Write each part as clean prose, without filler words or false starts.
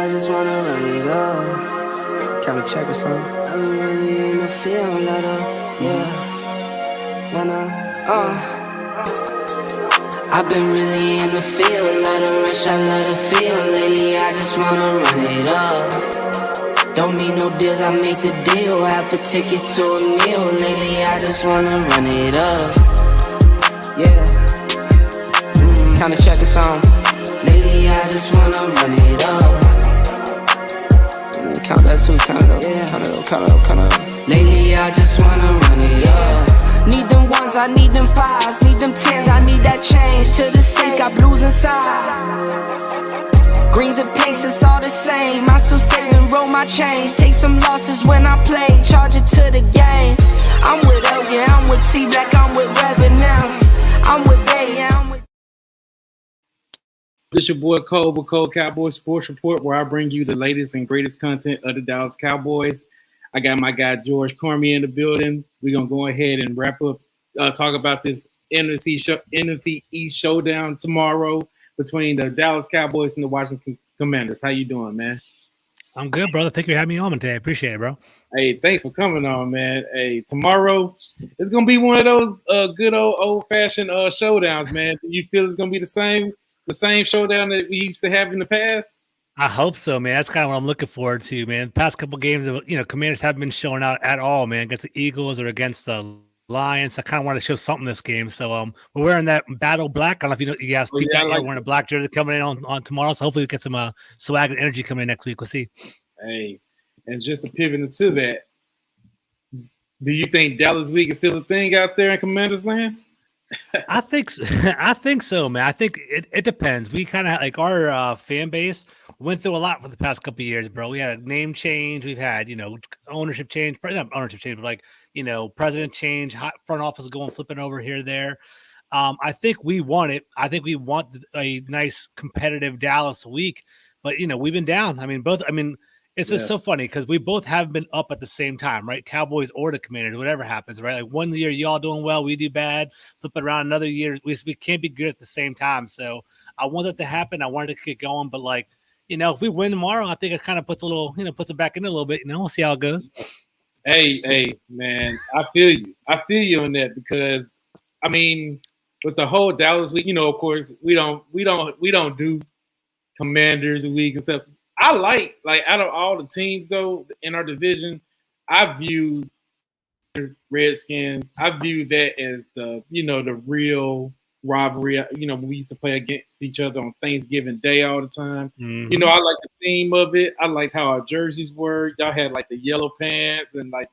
I just wanna run it up. Can we check or something? I've been really in the field, let up, yeah. I've been really in the field, let her rush, I love the feel. Lately, I just wanna run it up. Don't need no deals, I make the deal. Half a ticket to a meal. Lately, I just wanna run it up. Yeah. Kinda check or something. Lately, I just wanna run it up. Count that too, count it up, count it up. Lately, I just wanna run it up. Need them ones, I need them fives, need them tens, I need that change. To the sink, got blues inside. Greens and pinks, it's all the same. I still save and roll my change. Take some losses when I play, charge it to the game. I'm with L, yeah, I'm with T-Black, I'm with Reverend now. I'm with Bay, yeah, I'm with... This your boy Cole with Cole Cowboys Sports Report, where I bring you the latest and greatest content of the Dallas Cowboys. I got my guy George Carmi in the building. We're gonna go ahead and wrap up, talk about this NFC East showdown tomorrow between the Dallas Cowboys and the Washington Commanders. How you doing, man? I'm good, brother. Thank you for having me on today. I appreciate it, bro. Hey, thanks for coming on, man. Hey, tomorrow it's gonna be one of those good old-fashioned showdowns, man. Do you feel it's gonna be the same showdown that we used to have in the past? I hope so, man. That's kind of what I'm looking forward to, man. The past couple games, Commanders haven't been showing out at all, man, against the Eagles or against the Lions. I kind of want to show something this game. So we're wearing that battle black. I don't know if you guys peeked out yet. Wearing a black jersey coming in on tomorrow. So hopefully we get some swag and energy coming in next week. We'll see. Hey, and just to pivot into that, do you think Dallas Week is still a thing out there in Commanders land? I think so, man. I think it depends. We kind of like our fan base went through a lot for the past couple of years, bro. We had a name change. We've had, ownership change, not ownership change, but president change, front office going flipping over here, there. I think we want it. I think we want a nice competitive Dallas week, but we've been down. It's just so funny because we both have been up at the same time, right? Cowboys or the Commanders, whatever happens, right? Like one year y'all doing well, we do bad. Flip it around another year, we can't be good at the same time. So I want that to happen. I wanted to get going, but if we win tomorrow, I think it kind of puts puts it back in a little bit. We'll see how it goes. Hey, man, I feel you. I feel you on that because with the whole Dallas week, of course, we don't do Commanders week and stuff. I like out of all the teams though in our division, I view Redskins. I view that as the real rivalry. We used to play against each other on Thanksgiving Day all the time. Mm-hmm. I like the theme of it. I like how our jerseys were. Y'all had the yellow pants and I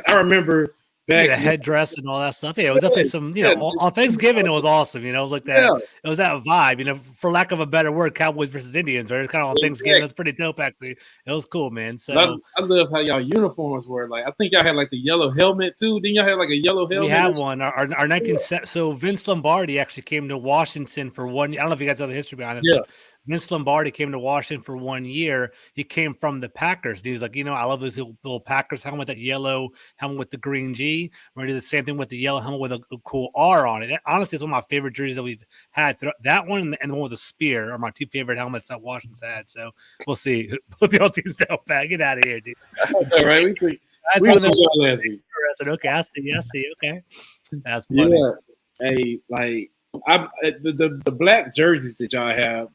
remember. The headdress and all that stuff. Yeah, it was definitely some, on Thanksgiving, it was awesome. It was like that. Yeah. It was that vibe, for lack of a better word, Cowboys versus Indians, right? It was kind of on Thanksgiving. It was pretty dope, actually. It was cool, man. So I love how y'all uniforms were. I think y'all had the yellow helmet too. Didn't y'all have a yellow helmet? We had one. Our 19 so Vince Lombardi actually came to Washington for 1 year. I don't know if you guys know the history behind this. Yeah. Vince Lombardi came to Washington for 1 year. He came from the Packers. He was like, I love those little Packers helmet, that yellow helmet with the green G. We're going to do the same thing with the yellow helmet with a cool R on it. Honestly, it's one of my favorite jerseys that we've had. That one and the one with the spear are my two favorite helmets that Washington's had. So we'll see. Both y'all teams don't back. Get out of here, dude. All right. That's one of them. Okay, I see. Okay. That's funny. Yeah. Hey, the black jerseys that y'all have,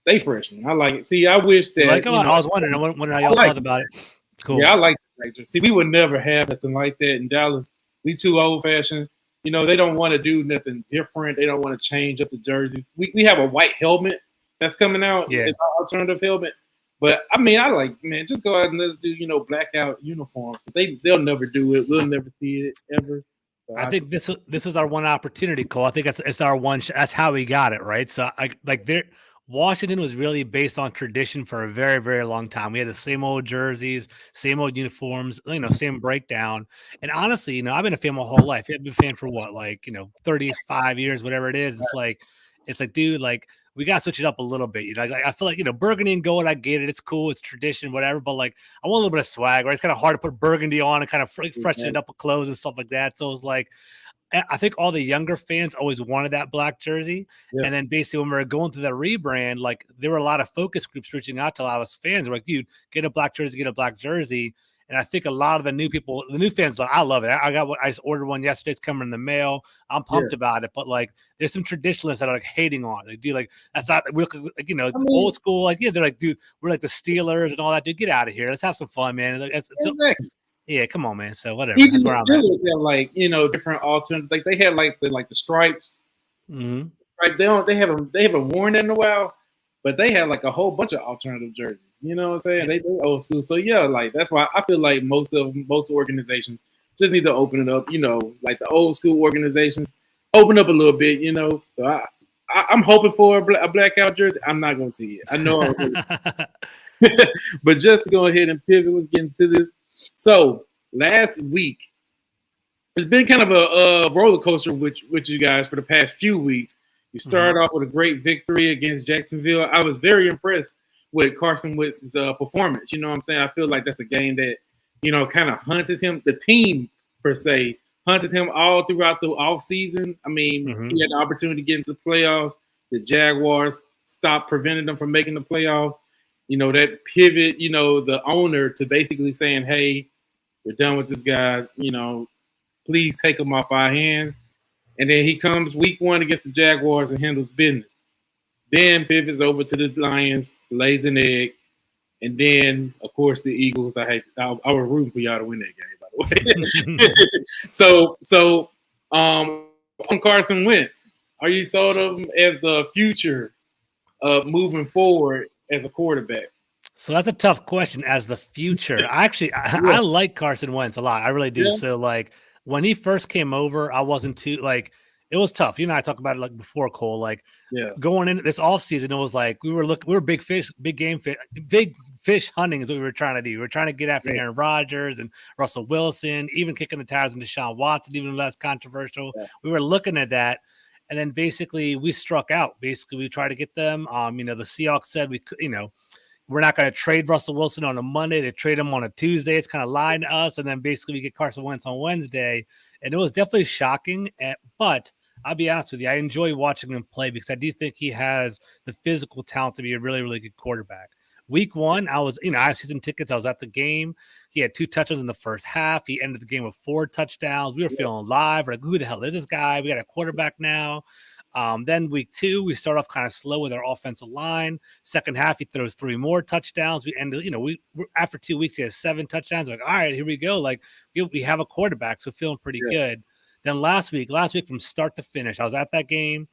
they freshmen. I like it. See, I wish that. I was wondering how y'all thought about it. It's cool. Yeah, I like the See, we would never have nothing like that in Dallas. We too old fashioned. They don't want to do nothing different. They don't want to change up the jersey. We have a white helmet that's coming out. Yeah, it's an alternative helmet. But I like, man, just go out and let's do blackout uniforms. They'll never do it. We'll never see it ever. So I think this was our one opportunity, Cole. I think it's our one. That's how we got it, right? So Washington was really based on tradition for a very, very long time. We had the same old jerseys, same old uniforms, same breakdown. And honestly, I've been a fan my whole life. I've been a fan for 35 years, whatever it is. It's like, dude, we got to switch it up a little bit. I feel like, burgundy and gold, I get it. It's cool. It's tradition, whatever. But I want a little bit of swag, right? It's kind of hard to put burgundy on and kind of freshen it up with clothes and stuff like that. So it's I think all the younger fans always wanted that black jersey. Yeah. And then basically when we were going through the rebrand, like there were a lot of focus groups reaching out to a lot of us fans. We're like, dude, get a black jersey, get a black jersey. And I think a lot of the new people, the new fans, like, I love it. I just ordered one yesterday. It's coming in the mail. I'm pumped about it. But like, there's some traditionalists that are like hating on it. Like, dude, like that's not we're like, you know, old school. Like, yeah, they're like, dude, we're like the Steelers and all that. Dude, get out of here. Let's have some fun, man. Like, Exactly. Yeah, come on, man. So whatever. Even That's where the I'm at. Steelers have like, you know, different alternate. Like they had like the stripes. Mm-hmm. Right? They haven't worn it in a while, but they had like a whole bunch of alternative jerseys. You know what I'm saying? They old school. So yeah, like that's why I feel like most organizations just need to open it up. You know, like the old school organizations open up a little bit. You know, so I'm hoping for a blackout jersey. I'm not gonna see it. I know. But just to go ahead and pivot, let's get into this. So last week, it's been kind of a roller coaster with you guys for the past few weeks. You started off with a great victory against Jacksonville. I was very impressed with Carson Wentz's performance. You know what I'm saying? I feel like that's a game that, you know, kind of hunted him. The team, per se, hunted him all throughout the offseason. I mean, he had the opportunity to get into the playoffs. The Jaguars stopped preventing them from making the playoffs. You know, that pivot, you know, the owner to basically saying, hey, we're done with this guy. You know, please take him off our hands. And then he comes week 1 against the Jaguars and handles business. Then pivots over to the Lions, lays an egg. And then, of course, the Eagles. I was rooting for y'all to win that game, by the way. So on Carson Wentz, are you sold of him as the future of moving forward as a quarterback? So that's a tough question as the future. I like Carson Wentz a lot. I really do. Yeah. So like when he first came over, I wasn't too like it was tough. You and I talked about it like before, Cole. Like going into this offseason, it was like we were big fish hunting is what we were trying to do. We were trying to get after Aaron Rodgers and Russell Wilson, even kicking the tires into Deshaun Watson, even though that's controversial. Yeah. We were looking at that. And then basically we struck out. Basically, we tried to get them. You know, the Seahawks said we could, you know, we're not going to trade Russell Wilson on a Monday. They trade him on a Tuesday. It's kind of lying to us. And then basically we get Carson Wentz on Wednesday. And it was definitely shocking. But I'll be honest with you, I enjoy watching him play because I do think he has the physical talent to be a really, really good quarterback. Week 1, I have season tickets. I was at the game. He had 2 touchdowns in the first half. He ended the game with 4 touchdowns. We were feeling live. We're like, who the hell is this guy? We got a quarterback now. Then week 2, we start off kind of slow with our offensive line. Second half, he throws 3 more touchdowns. We ended, you know, we after 2 weeks, he has 7 touchdowns. We're like, all right, here we go. Like we have a quarterback, so feeling pretty good. Then last week from start to finish, I was at that game.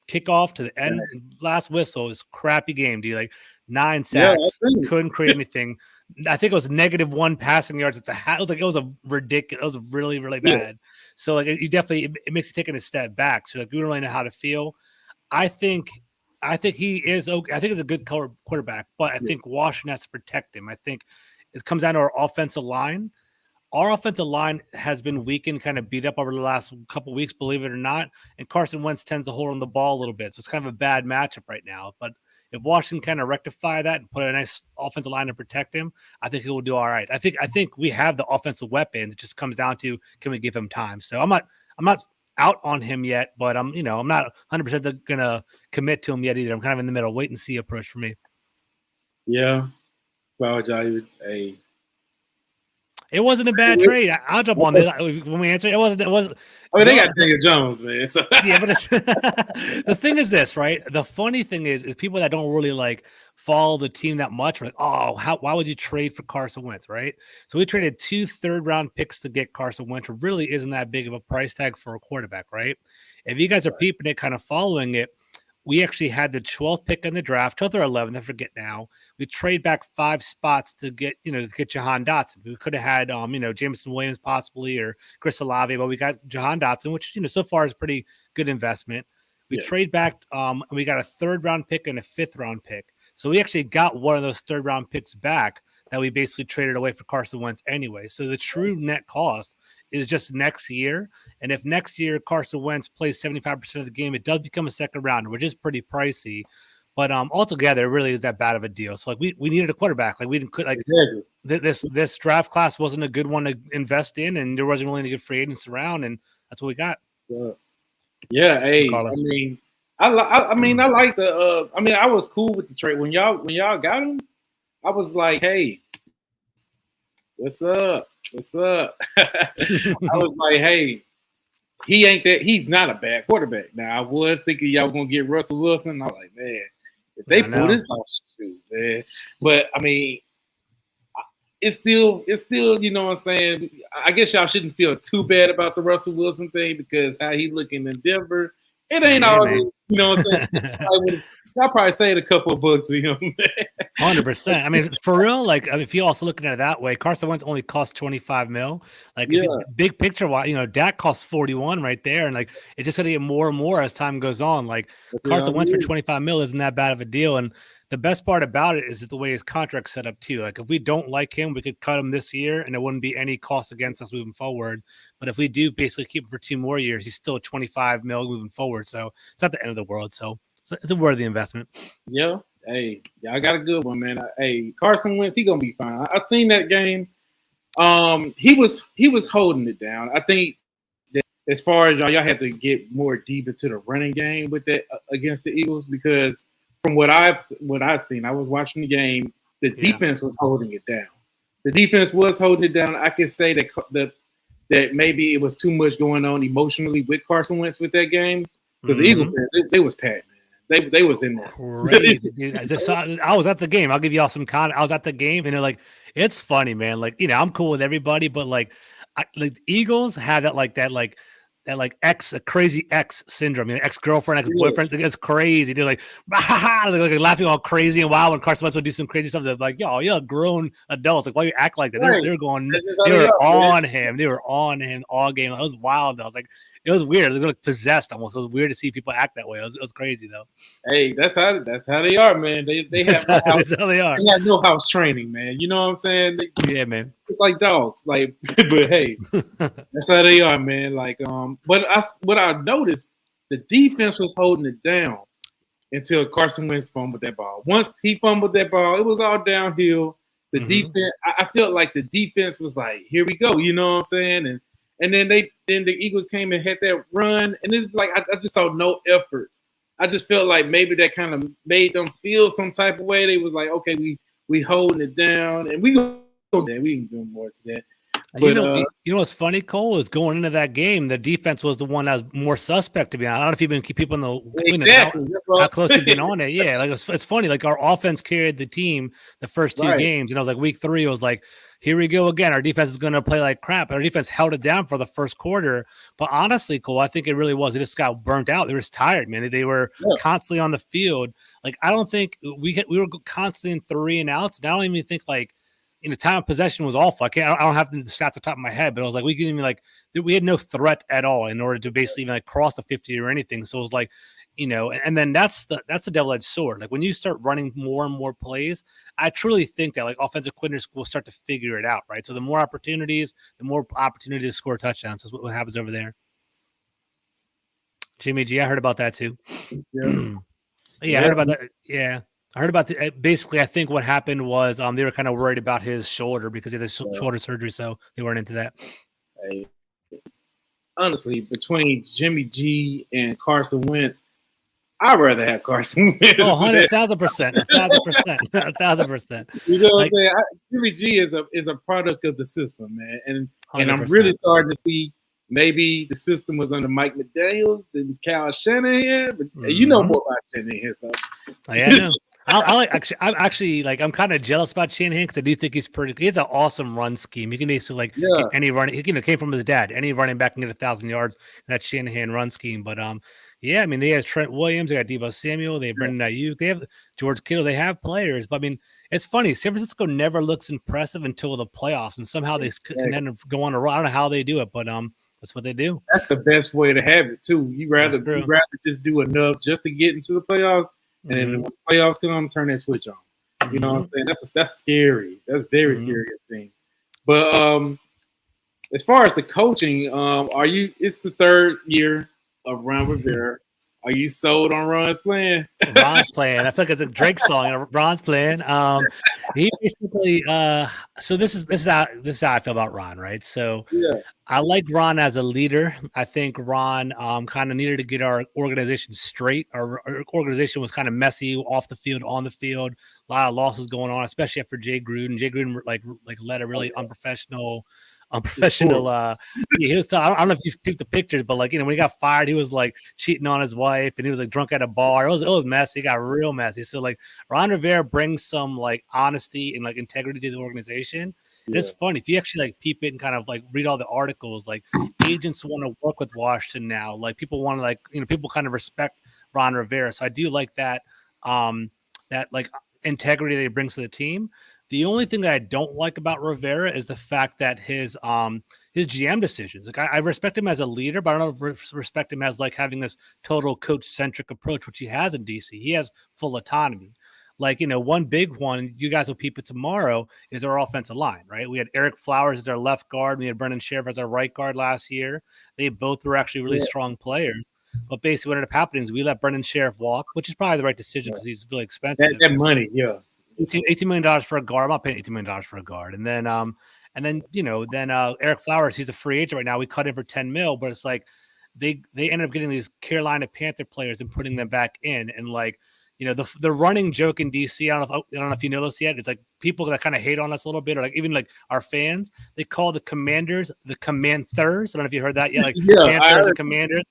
Kickoff to the end, last whistle is crappy game, dude. Like 9 sacks, couldn't create anything. I think it was -1 passing yards at the half. It was a ridiculous. It was really, really bad. So like you definitely it makes you take a step back. So like we don't really know how to feel. I think he is okay. I think it's a good quarterback, but I think Washington has to protect him. I think it comes down to our offensive line. Our offensive line has been weakened, kind of beat up over the last couple of weeks, believe it or not. And Carson Wentz tends to hold on the ball a little bit. So it's kind of a bad matchup right now. But if Washington kind of rectify that and put a nice offensive line to protect him, I think he will do all right. I think we have the offensive weapons. It just comes down to, can we give him time? So I'm not out on him yet, but I'm not 100% going to commit to him yet either. I'm kind of in the middle, wait and see approach for me. Yeah. Apologize. Hey. It wasn't a bad trade. I'll jump on this when we answer it. It wasn't. I mean, they got Daniel Jones, man. So. Yeah, but the thing is this, right? The funny thing is people that don't really like follow the team that much are like, oh, why would you trade for Carson Wentz, right? So we traded 2 third-round picks to get Carson Wentz. It really isn't that big of a price tag for a quarterback, right? If you guys are peeping it, kind of following it, we actually had the 12th pick in the draft, 12th or 11th, I forget now. We trade back 5 spots to get Jahan Dotson. We could have had, Jameson Williams possibly or Chris Olave, but we got Jahan Dotson, which, so far is a pretty good investment. We trade back, and we got a 3rd-round pick and a 5th-round pick. So we actually got one of those 3rd-round picks back that we basically traded away for Carson Wentz anyway. So the true net cost is just next year. And if next year Carson Wentz plays 75% of the game, it does become a 2nd rounder, which is pretty pricey. But altogether, it really is that bad of a deal. So like we needed a quarterback. Like we didn't this draft class wasn't a good one to invest in, and there wasn't really any good free agents around, and that's what we got. Yeah, hey, Carlos. I mean, I like the. I was cool with the trade when y'all got him. I was like, hey, what's up? What's up? I was like, hey, he ain't that. He's not a bad quarterback. Now I was thinking y'all gonna get Russell Wilson. I was like, man, if they I pull know. this off, shoot, man. But I mean, it's still, you know what I'm saying. I guess y'all shouldn't feel too bad about the Russell Wilson thing because how he looking in Denver, it ain't Yeah, always, man. you know what I'm saying. Y'all probably saved a couple of bucks for him. 100%. I mean, for real, like, I mean, if you also looking at it that way, Carson Wentz only cost 25 mil. Like, if Yeah, you, big picture wise, Dak costs 41 right there, and like, it's just gonna get more and more as time goes on. Like, that's what Carson y'all Wentz for need. 25 mil isn't that bad of a deal. And the best part about it is the way his contract's set up too. Like, if we don't like him, we could cut him this year, and it wouldn't be any cost against us moving forward. But if we do basically keep him for 2 more years, he's still 25 mil moving forward. So it's not the end of the world. So it's a worthy investment. Yeah, hey, y'all got a good one, man. Hey, Carson Wentz, he gonna be fine. I seen that game. He was holding it down. I think that as far as y'all had to get more deep into the running game with that against the Eagles because from what I've seen, I was watching the game. The defense was holding it down. The defense was holding it down. I could say that maybe it was too much going on emotionally with Carson Wentz with that game because the Eagles they was packed. They was in there. Crazy, dude. I was at the game. I'll give y'all some I was at the game, and they're like, it's funny, man. Like, I'm cool with everybody, but like, like the Eagles have that a crazy ex syndrome, ex girlfriend, ex boyfriend. Yes. It's crazy. They're like, like laughing all crazy and wild when Carson Wentz would do some crazy stuff. They're like, you're grown adults. Like, why you act like that? Right. They're going. That's just how They were are, on man. him. They were on him all game. It was wild. I was like, it was weird. They were like possessed almost. It was weird to see people act that way. It was crazy though. Hey, that's how they are, man. They have That's how they are. they have no house training, man. You know what I'm saying? Yeah, man. It's like dogs. Like, but hey, that's how they are, man. Like, but what I noticed, the defense was holding it down until Carson Wentz fumbled that ball. Once he fumbled that ball, it was all downhill. The defense, I felt like the defense was like, here we go. You know what I'm saying? And then the Eagles came and had that run, and it's like I just saw no effort. I just felt like maybe that kind of made them feel some type of way. They was like, okay, we holding it down, and we go there. We can do more to that. But, you know what's funny, Cole, is going into that game, the defense was the one that was more suspect to be honest. I don't know if you've been keep people in the exactly. how close you've been on it. Yeah, like it's funny. Like our offense carried the team the first two games, and I was like week 3, it was like, here we go again. Our defense is going to play like crap. Our defense held it down for the first quarter. But honestly, Cole, I think it really was. They just got burnt out. They were just tired, man. They were constantly on the field. Like I don't think we were constantly in 3 and outs. And I don't even think like. Time of possession was awful. I don't have the stats off the top of my head, but it was like we didn't even we had no threat at all in order to basically even cross the 50 or anything. So it was like, and then that's the double-edged sword. Like when you start running more and more plays, I truly think that like offensive coordinators will start to figure it out, right? So the more opportunities, to score touchdowns. That's what happens over there. Jimmy G, I heard about that too. Yeah, I heard about that. Yeah. I heard about basically, I think what happened was they were kind of worried about his shoulder because he had shoulder surgery, so they weren't into that. Hey, honestly, between Jimmy G and Carson Wentz, I'd rather have Carson Wentz. Oh, 1,000%. 1,000%. 1,000%. You know what I'm saying? Jimmy G is a product of the system, man. And I'm really starting to see maybe the system was under Mike McDaniels than Kyle Shanahan, but you know more about Shanahan, so. Yeah, I know. I'm kind of jealous about Shanahan because I do think he has an awesome run scheme. He can basically get any running. He came from his dad. Any running back can get 1,000 yards in that Shanahan run scheme. But yeah, I mean they have Trent Williams, they got Deebo Samuel, they have Brendan Ayuk, they have George Kittle, they have players. But I mean, it's funny. San Francisco never looks impressive until the playoffs, and somehow they can end up going on a run. I don't know how they do it, but that's what they do. That's the best way to have it too. You rather just do enough just to get into the playoffs. And then when the playoffs come, turn that switch on. You know what I'm saying? That's scary. That's very scary thing. But as far as the coaching, it's the 3rd year of Ron Rivera. Are you sold on Ron's plan? Ron's playing. I feel like it's a Drake song. Ron's playing. He basically. So this is how I feel about Ron, right? So Yeah. I like Ron as a leader. I think Ron kind of needed to get our organization straight. Our organization was kind of messy off the field, on the field. A lot of losses going on, especially after Jay Gruden. Jay Gruden like led a really unprofessional. Yeah, he was. I don't know if you've peeped the pictures, but like when he got fired, he was like cheating on his wife, and he was like drunk at a bar. It was messy. It got real messy. So like Ron Rivera brings some like honesty and like integrity to the organization. Yeah. It's funny if you actually like peep it and kind of like read all the articles. Like agents want to work with Washington now. Like people want to like people kind of respect Ron Rivera. So I do like that that like integrity that he brings to the team. The only thing that I don't like about Rivera is the fact that his GM decisions. Like I respect him as a leader, but I don't respect him as like having this total coach centric approach, which he has in DC. He has full autonomy. Like, one big one, you guys will peep it tomorrow, is our offensive line, right? We had Eric Flowers as our left guard. We had Brendan Sheriff as our right guard last year. They both were actually really strong players. But basically what ended up happening is we let Brendan Sheriff walk, which is probably the right decision because he's really expensive. That money, yeah. $18 million for a guard. I'm not paying $18 million for a guard. And then Eric Flowers, he's a free agent right now. We cut him for $10 million, but it's like they ended up getting these Carolina Panther players and putting them back in. And like, the running joke in DC, I don't know if you know this yet. It's like people that kind of hate on us a little bit, or like even like our fans, they call the Commanders the Commanders. I don't know if you heard that yet. Like Panthers and Commanders.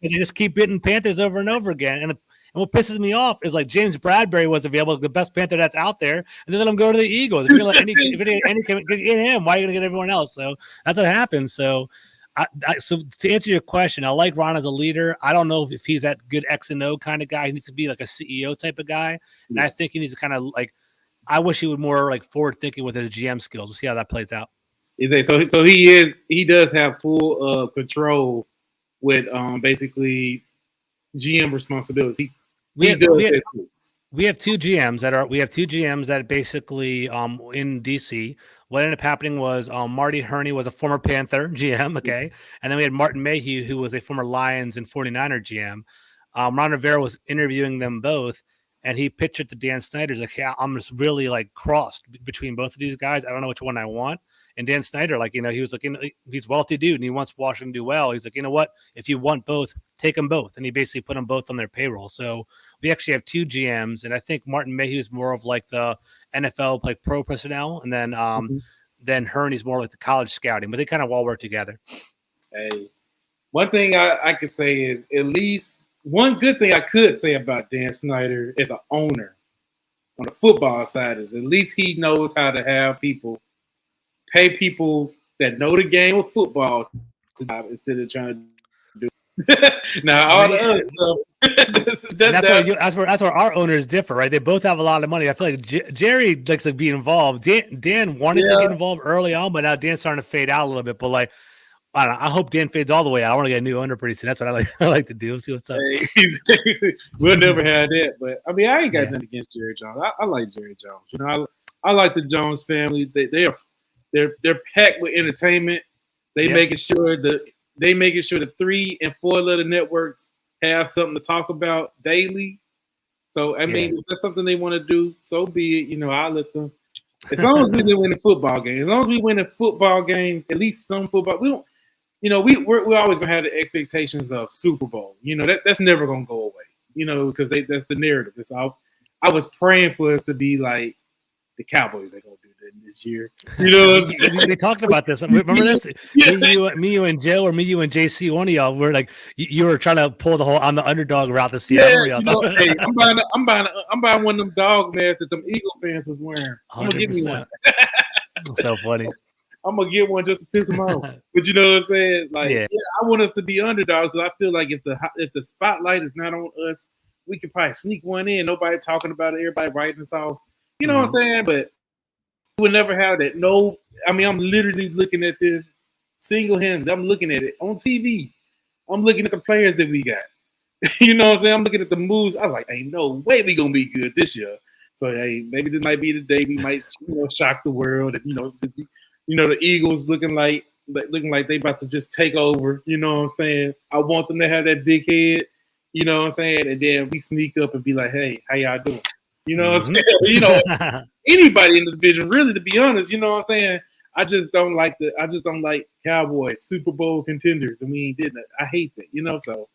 They just keep hitting Panthers over and over again. And what pisses me off is like James Bradbury was available, the best Panther that's out there, and then let him go to the Eagles. If you're gonna let any get him, why are you gonna get everyone else? So that's what happens. So. So to answer your question, I like Ron as a leader. I don't know if he's that good X and O kind of guy. He needs to be like a CEO type of guy. And I think he needs to kind of like, I wish he would more like forward thinking with his GM skills. We'll see how that plays out. So he does have full control with basically GM responsibility. We have two GMs that basically in DC. What ended up happening was Marty Herney was a former Panther GM, okay? And then we had Martin Mayhew, who was a former Lions and 49er GM. Ron Rivera was interviewing them both, and he pitched it to Dan Snyder. He's like, yeah, I'm just really like crossed between both of these guys. I don't know which one I want. And Dan Snyder, like, he was like, he's a wealthy dude and he wants Washington to do well. He's like, you know what? If you want both, take them both. And he basically put them both on their payroll. So we actually have two GMs. And I think Martin Mayhew is more of like the NFL, like pro personnel. And then then Herney's more like the college scouting, but they kind of all work together. Hey, one thing I could say is at least one good thing I could say about Dan Snyder as an owner on the football side is at least he knows how to have people pay people that know the game of football instead of trying to do. Now all the other stuff. That's where our owners differ, right? They both have a lot of money. I feel like Jerry likes to be involved. Dan wanted to get involved early on, but now Dan's starting to fade out a little bit. But like, I don't know. I hope Dan fades all the way out. I want to get a new owner pretty soon. That's what I like to do. See what's up. We'll never have that, but I mean, I ain't got nothing against Jerry Jones. I like Jerry Jones. I like the Jones family. They're packed with entertainment. They making sure the 3 and 4 letter networks have something to talk about daily. So I mean, if that's something they want to do, so be it. I'll let them. As long as we didn't win the football game, as long as we win the football games, at least some football. We don't. We're always gonna have the expectations of Super Bowl. That's never gonna go away. Because that's the narrative. It's all. I was praying for us to be like the Cowboys. They're gonna do that this year. We talked about this. Remember this? Me, you, and Joe, or me, you, and JC. One of y'all were like, you were trying to pull the whole on the underdog route this year. Hey, I'm buying one of them dog masks that them Eagle fans was wearing. I'm gonna give me one. So funny. I'm gonna get one just to piss them off. But you know what I'm saying? Like, I want us to be underdogs because I feel like if the spotlight is not on us, we could probably sneak one in. Nobody talking about it. Everybody writing us off. You know what I'm saying? But we would never have that. No, I mean, I'm literally looking at this single-handed. I'm looking at it on TV. I'm looking at the players that we got. You know what I'm saying? I'm looking at the moves. I'm like, ain't no way we gonna be good this year. So hey, maybe this might be the day we might shock the world. And, the Eagles looking like they about to just take over. You know what I'm saying? I want them to have that big head. You know what I'm saying? And then we sneak up and be like, hey, how y'all doing? You know what I'm saying? Anybody in the division, really, to be honest, you know what I'm saying? I just don't like Cowboys, Super Bowl contenders, and we ain't did that. I hate that, so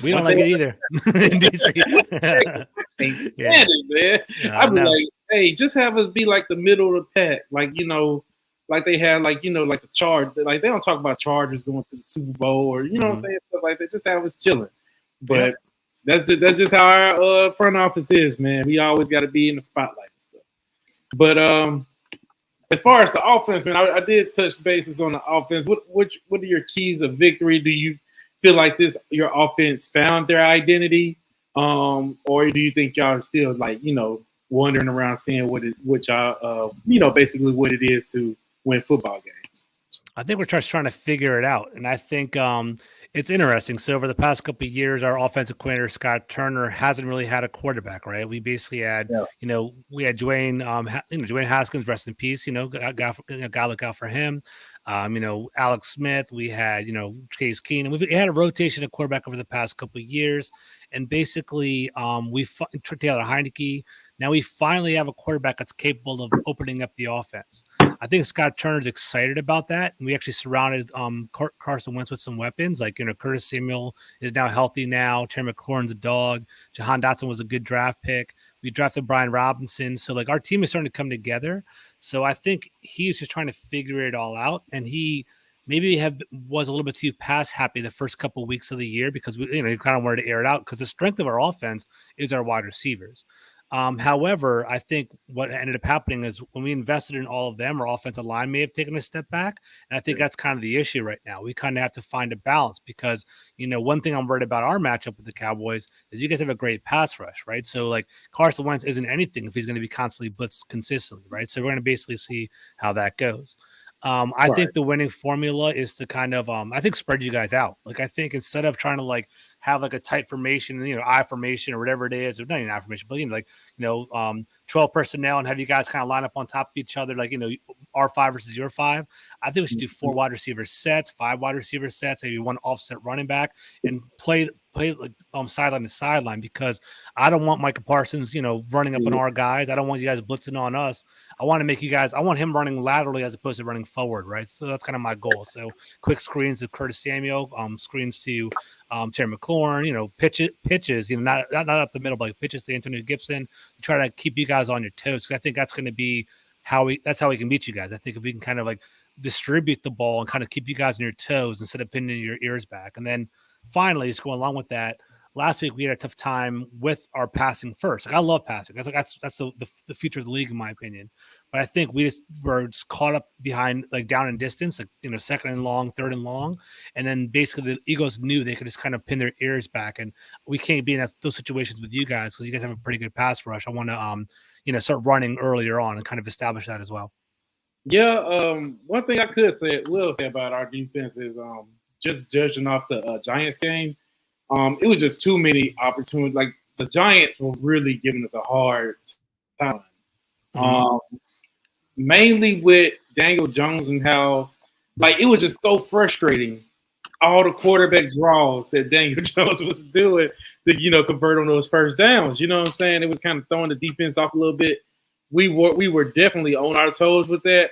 we don't like it either in DC. Yeah. Man. I'd be like, hey, just have us be like the middle of the pack, like like they have like like the Charge, like they don't talk about Chargers going to the Super Bowl or what I'm saying, stuff like that. Just have us chilling. But that's just how our front office is, man. We always got to be in the spotlight and stuff. But as far as the offense, man, I did touch bases on the offense. What are your keys of victory? Do you feel like your offense found their identity, or do you think y'all are still like wandering around seeing what y'all basically what it is to win football games? I think we're just trying to figure it out, and I think it's interesting. So over the past couple of years, our offensive coordinator Scott Turner hasn't really had a quarterback, right? We basically had, we had Dwayne, Dwayne Haskins, rest in peace. Gotta look out for him. Alex Smith. We had, Case Keenum. We had a rotation of quarterback over the past couple of years, and basically, we took Taylor Heineke. Now we finally have a quarterback that's capable of opening up the offense. I think Scott Turner's excited about that. And we actually surrounded Carson Wentz with some weapons. Like, Curtis Samuel is now healthy now. Terry McLaurin's a dog. Jahan Dotson was a good draft pick. We drafted Brian Robinson. So, like, our team is starting to come together. So I think he's just trying to figure it all out. And he maybe was a little bit too pass happy the first couple of weeks of the year because we kind of wanted to air it out because the strength of our offense is our wide receivers. However, I think what ended up happening is when we invested in all of them, our offensive line may have taken a step back. And I think that's kind of the issue right now. We kind of have to find a balance because, one thing I'm worried about our matchup with the Cowboys is you guys have a great pass rush, right? So like Carson Wentz isn't anything if he's going to be constantly blitzed consistently, right? So we're going to basically see how that goes. I think the winning formula is to kind of, I think spread you guys out. Like, I think instead of trying to like have like a tight formation, I formation or whatever it is, or not even I formation, but 12 personnel and have you guys kind of line up on top of each other, like, our 5 versus your 5. I think we should do 4 wide receiver sets, 5 wide receiver sets, maybe 1 offset running back, and play like sideline to sideline because I don't want Micah Parsons, running up on our guys. I don't want you guys blitzing on us. I want him running laterally as opposed to running forward, right? So that's kind of my goal. So quick screens to Curtis Samuel, screens to Terry McLaurin, pitches, not up the middle, but like pitches to Antonio Gibson to try to keep you guys on your toes. So I think that's going to be that's how we can beat you guys. I think if we can kind of like distribute the ball and kind of keep you guys on your toes instead of pinning your ears back. And then finally, just going along with that, last week we had a tough time with our passing first. Like, I love passing. That's the future of the league, in my opinion. But I think we were just caught up behind, like down in distance, like, second and long, third and long. And then basically the Eagles knew they could just kind of pin their ears back. And we can't be in those situations with you guys because you guys have a pretty good pass rush. I want to, start running earlier on and kind of establish that as well. Yeah. One thing I will say about our defense is just judging off the Giants game, it was just too many opportunities. Like, the Giants were really giving us a hard time. Mainly with Daniel Jones and how, like, it was just so frustrating. All the quarterback draws that Daniel Jones was doing to, convert on those first downs. You know what I'm saying? It was kind of throwing the defense off a little bit. We were definitely on our toes with that.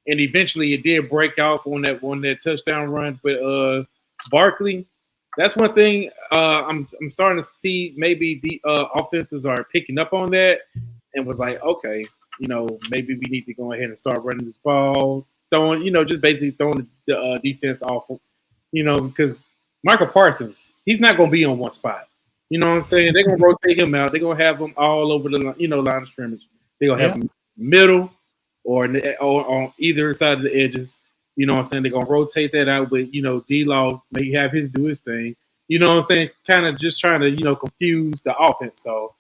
And eventually it did break off on that touchdown run. But Barkley, that's one thing I'm starting to see. Maybe the offenses are picking up on that and was like, okay, maybe we need to go ahead and start running this ball, just basically throwing the defense off, because Michael Parsons, he's not going to be on one spot. You know what I'm saying? They're going to rotate him out. They're going to have him all over the, line of scrimmage. They're going to have him middle or on either side of the edges. You know what I'm saying? They're going to rotate that out, but, D-Law may have do his thing. You know what I'm saying? Kind of just trying to, confuse the offense. So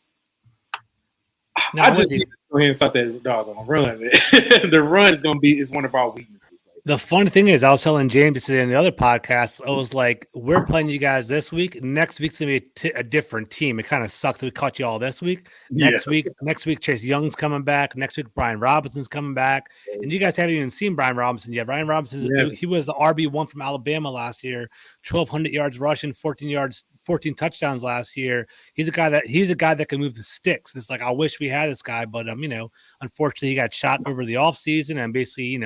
I just need to go ahead and start that doggone run. The run is one of our weaknesses. The funny thing is, I was telling James today in the other podcast, I was like, we're playing you guys this week. Next week's going to be a different team. It kind of sucks that we caught you all this week. Yeah. Next week, Chase Young's coming back. Next week, Brian Robinson's coming back. And you guys haven't even seen Brian Robinson yet. Brian Robinson, he was the RB1 from Alabama last year, 1,200 yards rushing, 14 touchdowns last year. He's a guy that can move the sticks. It's like, I wish we had this guy, but unfortunately, he got shot over the offseason, and basically,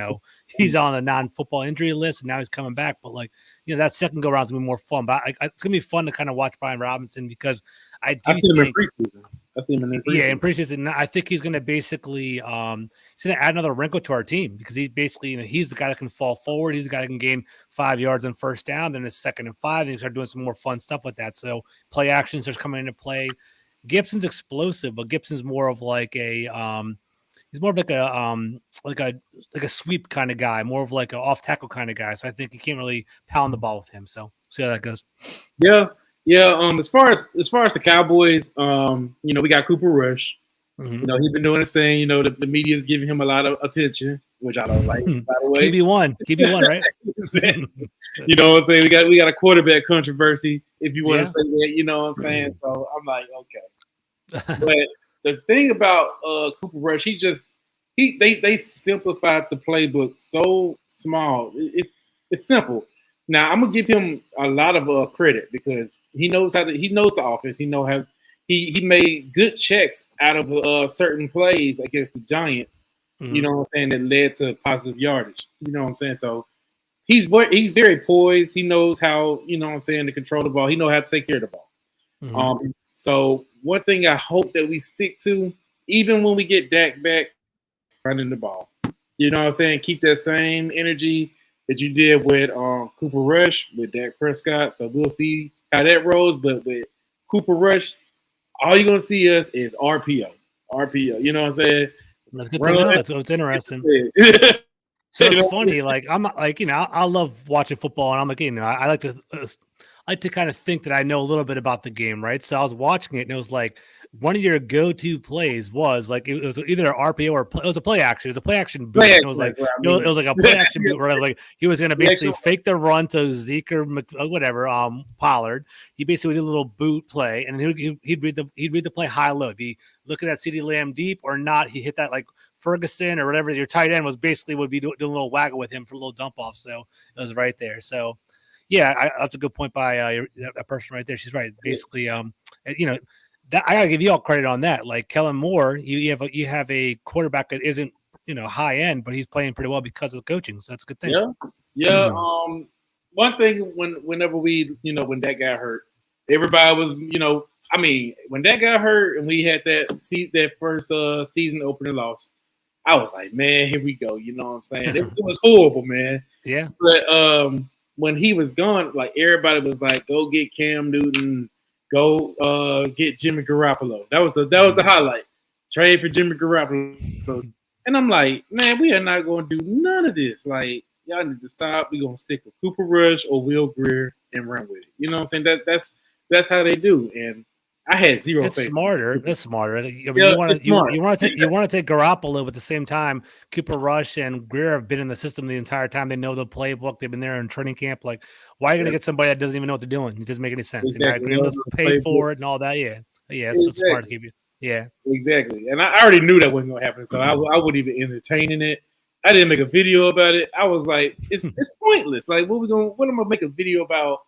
he's on a non-football injury list, and now he's coming back. But that second go round is gonna be more fun. But it's gonna be fun to kind of watch Brian Robinson, because I do think him in preseason. I've seen him in preseason. Yeah, in preseason. I think he's gonna basically he's gonna add another wrinkle to our team, because he's basically he's the guy that can fall forward. He's the guy that can gain 5 yards on first down, then it's 2nd and 5, and he start doing some more fun stuff with that. So play actions are coming into play. Gibson's explosive, but Gibson's more of like a he's more of like a sweep kind of guy, more of like an off tackle kind of guy. So I think you can't really pound the ball with him. So see how that goes. Yeah. As far as the Cowboys, we got Cooper Rush. Mm-hmm. He's been doing his thing. The media is giving him a lot of attention, which I don't like. By the way, QB1, right? You know what I'm saying? We got a quarterback controversy, if you want to say that. You know what I'm saying? So I'm like, okay. But the thing about Cooper Rush, they simplified the playbook so small. It's simple. Now I'm gonna give him a lot of credit, because he knows the offense. He made good checks out of certain plays against the Giants. Mm-hmm. You know what I'm saying, that led to positive yardage. You know what I'm saying? So he's very poised. He knows how, to control the ball. He knows how to take care of the ball. Mm-hmm. So one thing I hope that we stick to, even when we get Dak back, running the ball. You know what I'm saying? Keep that same energy that you did with Cooper Rush, with Dak Prescott. So we'll see how that rolls. But with Cooper Rush, all you're going to see us is RPO. You know what I'm saying? That's good to know. That's what's interesting. So it's funny. I love watching football, and I'm like, I like to kind of think that I know a little bit about the game, right? So I was watching it, and it was like one of your go-to plays was like it was either an RPO or it was a play action. It was a play action boot. It was like it was like a play action boot where it was like he was going to basically fake the run to Zeke or whatever, Pollard. He basically did a little boot play, and he'd read the play high low. Be looking at CeeDee Lamb deep or not. He hit that like Ferguson or whatever your tight end would be doing a little waggle with him for a little dump off. So it was right there. So. Yeah, that's a good point by a person right there. She's right. Basically, that I gotta give you all credit on that. Like Kellen Moore, you have a quarterback that isn't high end, but he's playing pretty well because of the coaching. So that's a good thing. Yeah. Mm-hmm. One thing whenever we when that got hurt, everybody was when that got hurt and we had that first season opening loss, I was like, man, here we go. You know what I'm saying? It was horrible, man. Yeah. But when he was gone, like everybody was like, "Go get Cam Newton, go get Jimmy Garoppolo." That was the highlight. Trade for Jimmy Garoppolo, and I'm like, man, we are not going to do none of this. Like, y'all need to stop. We're gonna stick with Cooper Rush or Will Greer and run with it. You know what I'm saying? That's how they do. And I had zero faith. It's smarter. I mean, you want to take Garoppolo, but at the same time, Cooper Rush and Greer have been in the system the entire time. They know the playbook. They've been there in training camp. Like, why are you going to get somebody that doesn't even know what they're doing? It doesn't make any sense. Exactly. Pay for it and all that. Yeah. It's smart to keep you. Yeah. Exactly. And I already knew that wasn't going to happen, so I wasn't even entertaining it. I didn't make a video about it. I was like, it's pointless. Like, what am I going to make a video about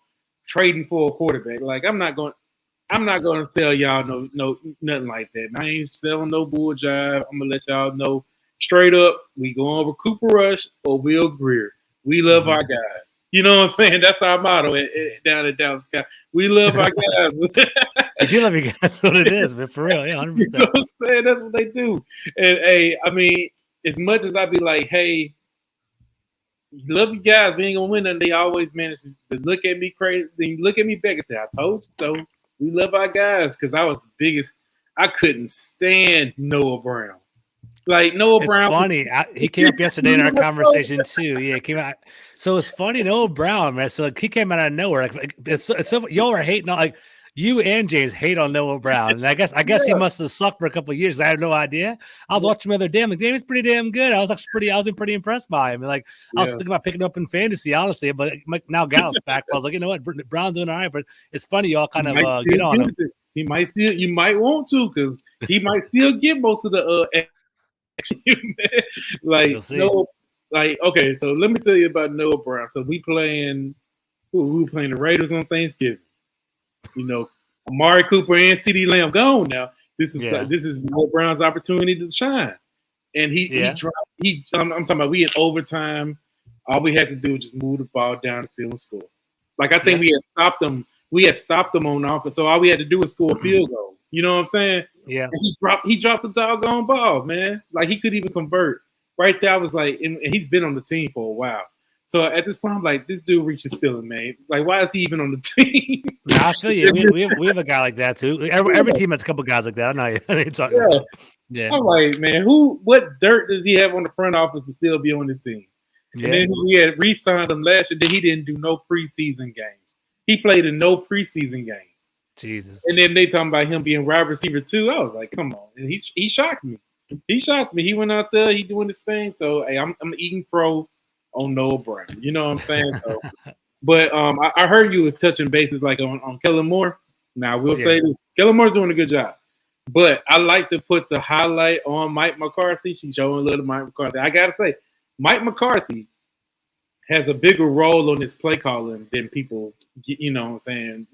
trading for a quarterback? Like, I'm not going to sell y'all no nothing like that. And I ain't selling no bull jive. I'm gonna let y'all know straight up. We going over Cooper Rush or Will Greer. We love our guys. You know what I'm saying? That's our motto down at Dallas Sky. We love our guys. I do love you guys. That's what it is, but for real, yeah, 100%. You know what I'm saying? That's what they do. And hey, I mean, as much as I be like, hey, love you guys, we ain't gonna win, and they always manage to look at me crazy. Then look at me back and say, I told you so. We love our guys, because I was the biggest. I couldn't stand Noah Brown. Like Noah Brown. It's funny. He came up yesterday in our conversation too. Yeah, he came out. So it's funny, Noah Brown, man. So like, he came out of nowhere. Like it's so y'all are hating on like You and James hate on Noah Brown, and I guess he must have sucked for a couple of years. I had no idea. I was watching him the other day. I'm like, damn, he's pretty damn good. I was pretty impressed by him. And like, I was thinking about picking him up in fantasy, honestly. But now Gallup's back. I was like, you know what, Brown's doing all right. But it's funny, y'all kind of get on him. He might still. You might want to because he might still get most of the like no. Like, okay, so let me tell you about Noah Brown. So we playing the Raiders on Thanksgiving. You know, Amari Cooper and CeeDee Lamb gone now. This is Noah Brown's opportunity to shine. And I'm talking about we in overtime. All we had to do was just move the ball down the field and score. Like I think we had stopped them. We had stopped them on offense. So all we had to do was score a field goal. You know what I'm saying? Yeah. And he dropped the doggone ball, man. Like he couldn't even convert. Right there, I was like, and he's been on the team for a while. So at this point, I'm like, this dude reaches ceiling, man. Like, why is he even on the team? I feel you. We have a guy like that too. Every team has a couple guys like that. I know you're talking about. Yeah. I'm like, man, what dirt does he have on the front office to still be on this team? Yeah. And then we had re-signed him last year. Then he didn't do no preseason games. He played in no preseason games. Jesus. And then they talking about him being wide receiver too. I was like, come on. And he shocked me. He shocked me. He went out there. He doing his thing. So, hey, I'm eating pro on Noah Brown. You know what I'm saying? So, but I heard you was touching bases like on Kellen Moore. Now, I will say this. Kellen Moore's doing a good job. But I like to put the highlight on Mike McCarthy. She's showing a little Mike McCarthy. I got to say, Mike McCarthy has a bigger role on his play calling than people, you know what I'm saying,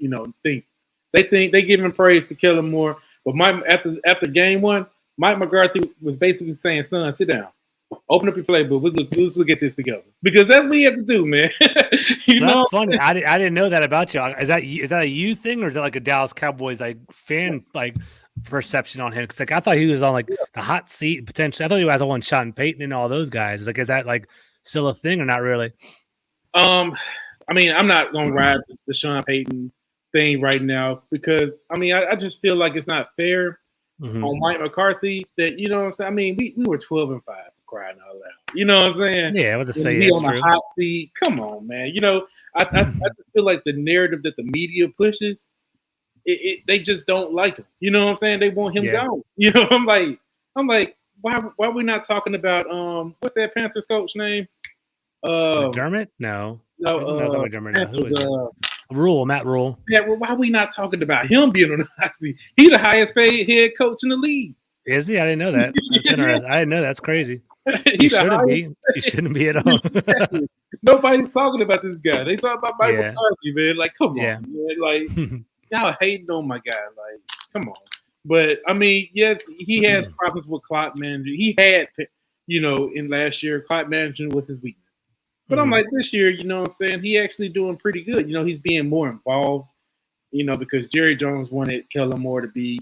think. They think they give him praise to Kellen Moore. But Mike, after game one, Mike McCarthy was basically saying, son, sit down. Open up your playbook. Let's look at this together. Because that's what you have to do, man. That's funny. I didn't know that about you. Is that a you thing, or is that like a Dallas Cowboys fan perception on him? Because I thought he was on the hot seat potentially. I thought he was the one Sean Payton and all those guys. Is that still a thing or not really? I mean, I'm not gonna ride the Sean Payton thing right now because I just feel like it's not fair. On Mike McCarthy, that you know what I'm saying. I mean, we were 12-5 for crying out loud. You know what I'm saying? Yeah, I was just saying. He on the hot seat. Come on, man. I just feel like the narrative that the media pushes, they just don't like him. You know what I'm saying? They want him gone. You know, I'm like, why are we not talking about what's that Panthers coach name? McDermott? No, McDermott. Who is it? Matt Rule. Yeah, well, why are we not talking about him being on the hot seat? He's the highest paid head coach in the league. Is he? I didn't know that. That's interesting. I didn't know. That's crazy. He shouldn't be. He shouldn't be at all. Nobody's talking about this guy. They talk about Mike McCarthy, man. Like, come on, man. Like, y'all hating on my guy. Like, come on. But I mean, yes, he has problems with clock management. He had, in last year, clock management was his weakness. But I'm like, this year, you know what I'm saying? He actually doing pretty good. He's being more involved, because Jerry Jones wanted Kellen Moore to be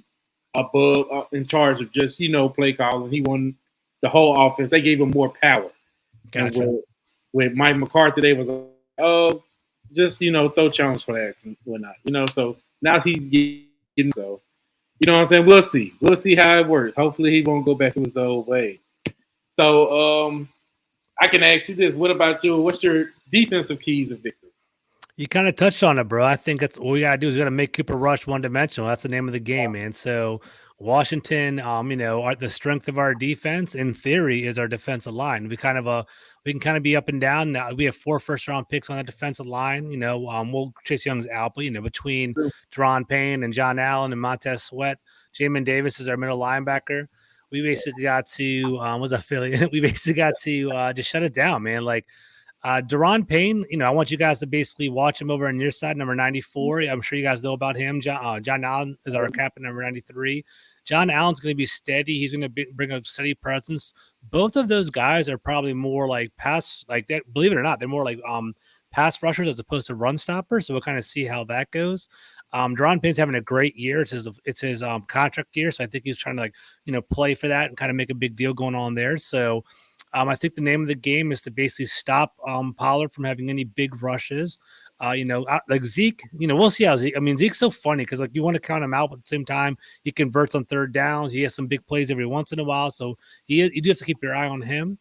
above, in charge of just, play calling. He wanted the whole offense. They gave him more power. Gotcha. And with Mike McCarthy, they was like, oh, just, throw challenge flags and whatnot. So now he's getting so. You know what I'm saying? We'll see. We'll see how it works. Hopefully he won't go back to his old ways. So, I can ask you this. What about you? What's your defensive keys of victory? You kind of touched on it, bro. I think that's all we got to do is got to make Cooper Rush one-dimensional. That's the name of the game, man. So Washington, the strength of our defense, in theory, is our defensive line. We can kind of be up and down. Now, we have 4 first-round picks on that defensive line. Chase Young's out, but between Deron Payne and John Allen and Montez Sweat, Jamin Davis is our middle linebacker. We basically got to we basically got to just shut it down, man. Like Deron Payne, I want you guys to basically watch him over on your side, number 94. I'm sure you guys know about him. John Allen is our captain, number 93. John Allen's going to be steady. He's going to bring a steady presence. Both of those guys are probably more like pass, like that. Believe it or not, they're more like pass rushers as opposed to run stoppers. So we'll kind of see how that goes. Deron Payne's having a great year. It's his contract year, so I think he's trying to play for that and kind of make a big deal going on there. So I think the name of the game is to basically stop Pollard from having any big rushes. Like Zeke, we'll see how Zeke. I mean, Zeke's so funny because you want to count him out, but at the same time, he converts on third downs. He has some big plays every once in a while, so you do have to keep your eye on him.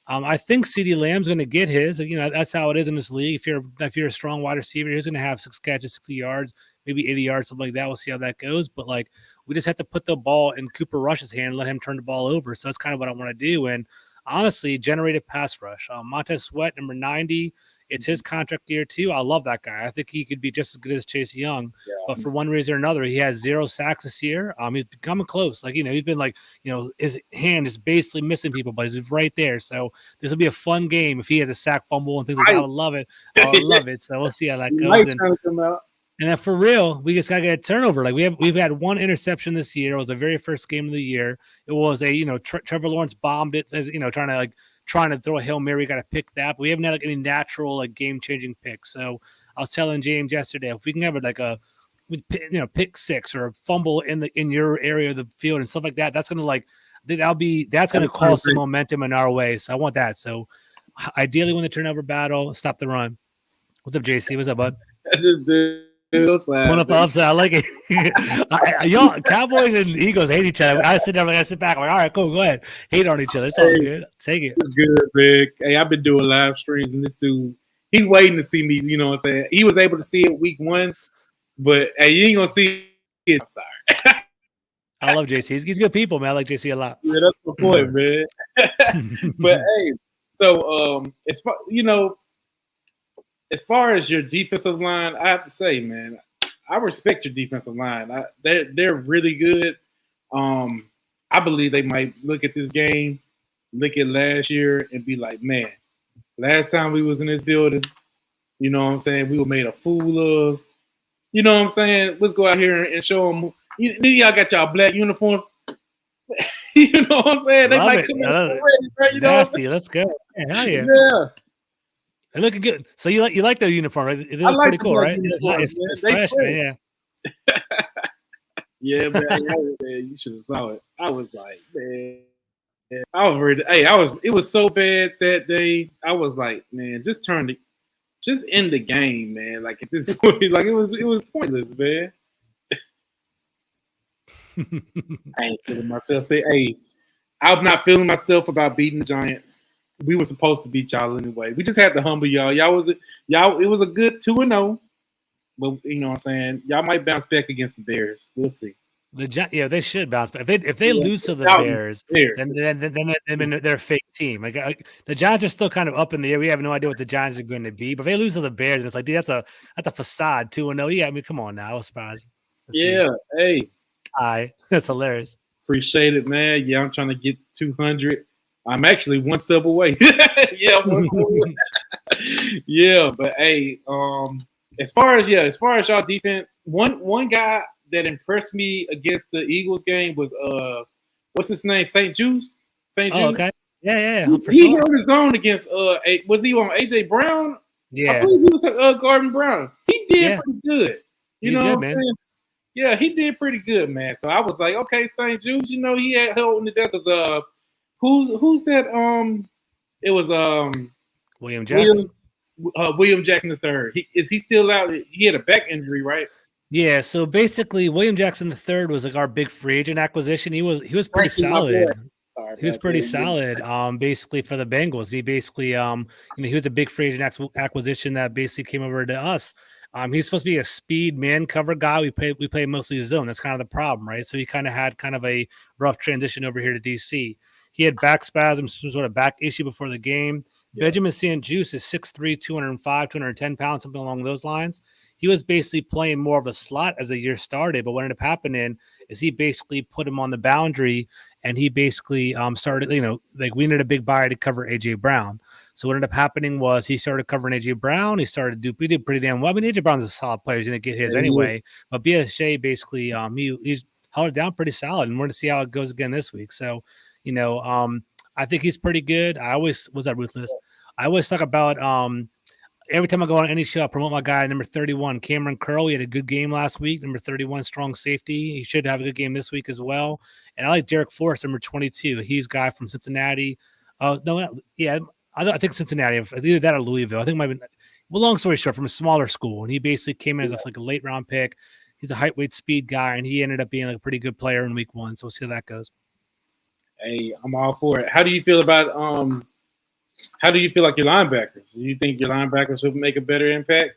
I think CeeDee Lamb's going to get his. You know, that's how it is in this league. If you're a strong wide receiver, he's going to have 6 catches, 60 yards, maybe 80 yards, something like that. We'll see how that goes. But like, we just have to put the ball in Cooper Rush's hand and let him turn the ball over. So that's kind of what I want to do. And honestly, generated pass rush. Montez Sweat, number 90. It's his contract year too. I love that guy. I think he could be just as good as Chase Young. Yeah. But for one reason or another, he has 0 sacks this year. He's becoming close. Like, you know, he's been like, you know, his hand is basically missing people, but he's right there. So this will be a fun game if he has a sack, fumble, and things like that. I would love it. I would love it. So we'll see how that goes. And then for real, we just gotta get a turnover. Like we've had 1 interception this year. It was the very first game of the year. It was a, you know, Trevor Lawrence bombed it, as you know, trying to throw a Hail Mary. Got to pick that, but we haven't had like any natural like game changing picks. So I was telling James yesterday, if we can have like a, you know, pick 6 or a fumble in your area of the field and stuff like that, that's gonna like that's gonna cause some momentum in our way. So I want that. So ideally, win the turnover battle, stop the run. What's up, JC? What's up, bud? Pulling up the upside. I like it. Y'all, Cowboys and Eagles hate each other. I sit back. I'm like, all right, cool, go ahead. Hate on each other. It's all good. Take it. It's good, Vic. Hey, I've been doing live streams, and this dude, he's waiting to see me. You know what I'm saying? He was able to see it week 1, but hey, you ain't gonna see it. I'm sorry. I love JC. He's good people, man. I like JC a lot. Yeah, that's the point, man. But hey, so as far as your defensive line, I have to say, man, I respect your defensive line. They're really good. I believe they might look at this game, look at last year, and be like, man, last time we was in this building, you know what I'm saying, we were made a fool of. You know what I'm saying? Let's go out here and show them. Then y'all got y'all black uniforms. You know what I'm saying? They Love might it. come in already, right? You know nasty. Let's go. Hell yeah. Yeah. They're looking good. So you like their uniform, right? They look pretty cool, right? It's fresh, man. Yeah. Yeah, man. You should have saw it. I was like, man. I was ready. Hey, it was so bad that day. I was like, man, just end the game, man. Like at this point, like it was pointless, man. I ain't feeling myself. Hey, I'm not feeling myself about beating the Giants. We were supposed to beat y'all anyway. We just had to humble y'all. It was a good 2-0. But you know what I'm saying? Y'all might bounce back against the Bears. We'll see. They should bounce back. If they lose to the Bears, then they're a fake team. Like the Giants are still kind of up in the air. We have no idea what the Giants are going to be. But if they lose to the Bears, it's like, dude, that's a facade 2-0. Yeah, I mean, come on now. I was surprised. Hey. That's hilarious. Appreciate it, man. Yeah, I'm trying to get 200. I'm actually 1 sub away. Yeah, 1 sub away. Yeah, but hey, as far as y'all defense, one guy that impressed me against the Eagles game was what's his name? St. Juice. Oh, okay. Yeah. He held his own against was he on AJ Brown? Yeah. I believe he was Gordon Brown. He did pretty good. You know what I'm saying? Yeah, he did pretty good, man. So I was like, okay, St. Jude, you know, he had holding it down because who's that? It was William Jackson. William Jackson III. Is he still out? He had a back injury, right? Yeah. So basically, William Jackson III was like our big free agent acquisition. He was pretty solid. He was pretty solid. Basically for the Bengals, he basically he was a big free agent acquisition that basically came over to us. He's supposed to be a speed man cover guy. We play mostly zone. That's kind of the problem, right? So he kind of had kind of a rough transition over here to DC. He had back spasms, some sort of back issue before the game. Yeah. Benjamin St-Juste is 6'3", 205, 210 pounds, something along those lines. He was basically playing more of a slot as the year started, but what ended up happening is he basically put him on the boundary, and he basically started, like we needed a big buyer to cover A.J. Brown. So what ended up happening was he started covering A.J. Brown. He did pretty damn well. I mean, A.J. Brown's a solid player. He's going to get his anyway. But BSJ basically, he's held it down pretty solid, and we're going to see how it goes again this week. So, I think he's pretty good. Was that Ruthless? I always talk about every time I go on any show, I promote my guy, number 31, Cameron Curl. He had a good game last week. Number 31, strong safety. He should have a good game this week as well. And I like Derek Forrest, number 22. He's a guy from Cincinnati. I think Cincinnati. Either that or Louisville. I think it might have been. Well, long story short, from a smaller school, and he basically came in as a late round pick. He's a height, weight, speed guy, and he ended up being a pretty good player in week 1. So we'll see how that goes. Hey, I'm all for it. How do you feel about How do you feel like your linebackers? Do you think your linebackers would make a better impact?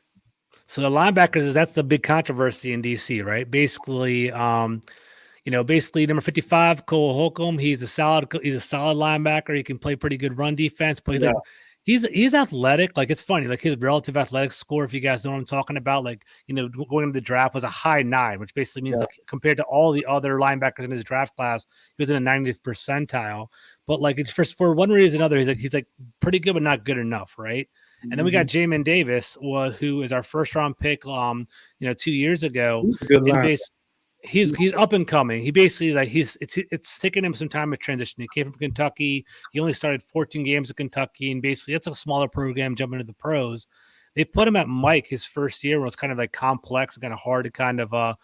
So the linebackers that's the big controversy in DC, right? Basically, basically number 55, Cole Holcomb. He's a solid linebacker. He can play pretty good run defense, but Yeah. he's athletic. Like it's funny, like his relative athletic score, if you guys know what I'm talking about, like going into the draft was a high 9, which basically means like compared to all the other linebackers in his draft class, he was in a 90th percentile. But like it's for one reason or another, he's like pretty good, but not good enough, right? And then we got Jamin Davis, who is our first round pick, 2 years ago. He's a good and linebacker. He's up and coming. He basically like it's taken him some time to transition. He came from Kentucky. He only started 14 games at Kentucky, and basically it's a smaller program jumping to the pros. They put him at Mike his first year, where it's kind of like complex and kind of hard to kind of